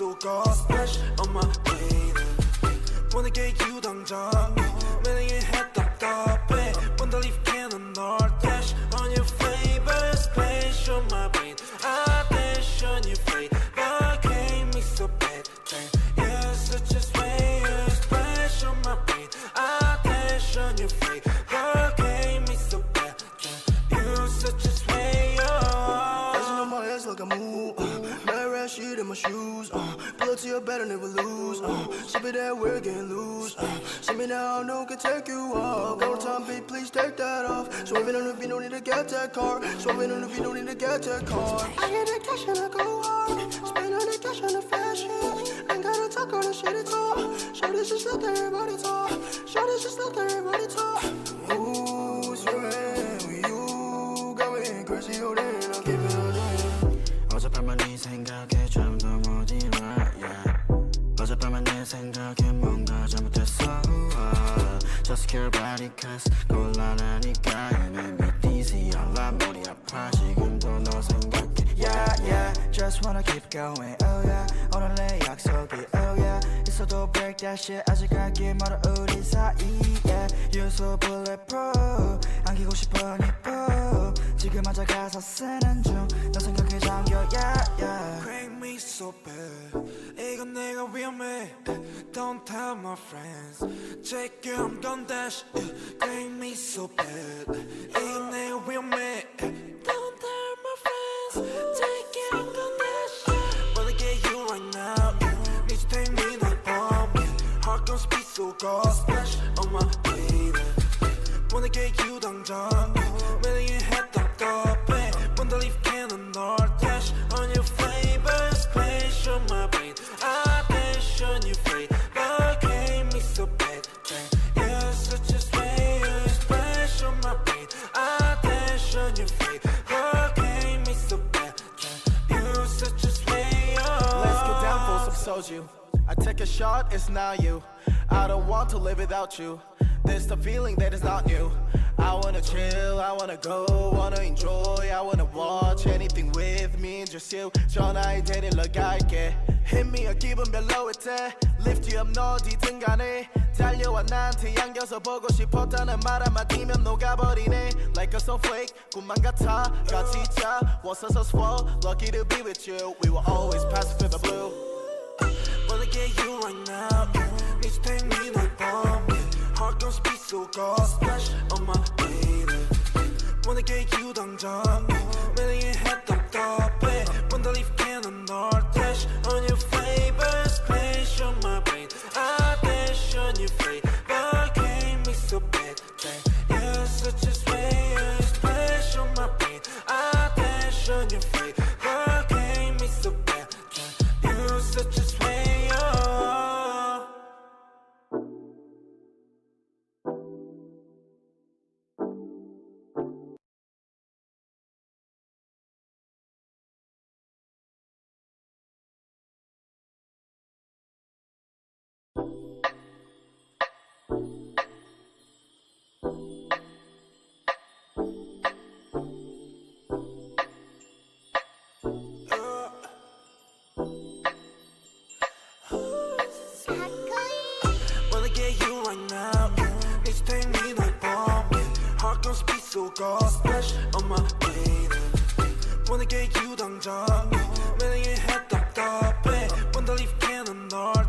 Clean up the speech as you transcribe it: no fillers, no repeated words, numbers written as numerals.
빗속어 splash on my baby wanna get you 당장 매력의 head 답답해 Wanna leave cannon or dash on your favorite splash on my brain I dash on your face but can't me so bad you're such a sprayer splash on my brain I dash on your face but can't me so bad you're such a sprayer Dancing on my ass like a move red red shit in my shoes pull up to your bed and never lose ship it that we're getting loose see me now, no can take you off go time beat, please take that off swerving on the beat, no need to get that car swerving on the beat, no need to get that car I get the cash and I go hard spend all the cash on the fashion ain't gotta talk all the shit at all show this just let everybody talk show this just let everybody talk ooh, swerving with you got me crazy, oh damn, I'll keep it on 어젯밤만 네 생각에 좀 더 못 일어 yeah. 어젯밤만 내 생각에 뭔가 잘못했어 Just care about it cause 곤란하니까 You make me dizzy 알람 머리 아파 지금도 너 생각해 Yeah yeah Just wanna keep going Oh yeah 오늘 내 약속이 Oh yeah 있어도 break that shit 아직 갈길 멀어 우리 사이 Yeah You're so bulletproof 안기고 싶어 니뽀 지금 앉아 가사 쓰는 중 너 생각에 잠겨 yeah yeah Crank me so bad 이건 내가 위험해 Don't tell my friends Check you I'm gon' dash Crank me so bad 이건 내가 위험해 Don't tell my friends Check you I'm gon' dash Wanna get you right now Need to take me 날 bomb Heart gon' speed so go Splash on my baby Wanna get you 당장 매력의 head 답답해 Wanna leave cannon or dash On your favorite splash on my brain I dash on your face But can't me so bad You're such a sprayer Splash on my brain I dash on your face But can't me so bad You're such a sprayer Let's get down for some soju I take a shot, it's not you I don't want to live without you There's the feeling that is not new I wanna chill, I wanna go, wanna enjoy I wanna watch anything with me and just you 전화에 데리러 갈게 Hit me a 기분별로일 때 Lift you up 너 어디든 간에 달려와 나한테 안겨서 보고 싶었다는 말 한마디면 녹아버리네 Like a snowflake 꿈만 같아 같이 자 Was us swell Lucky to be with you We will always pass through the blue Wanna get you right now Need to take me like bomb Heart gon' speed so go Splash on my baby Wanna get you 당장 매력의 head 답답해 Wanna leave cannon or dash On your favorite splash on my brain I dash on your face But can't me so bad You're such a sprayer Splash on my brain I dash on your face But can't me so bad You're such a sprayer Wanna get you right now Need to take me like bomb Heart gon' speed so go Splash on my baby Wanna get you 당장 매력의 head 답답해 Wanna leave cannon or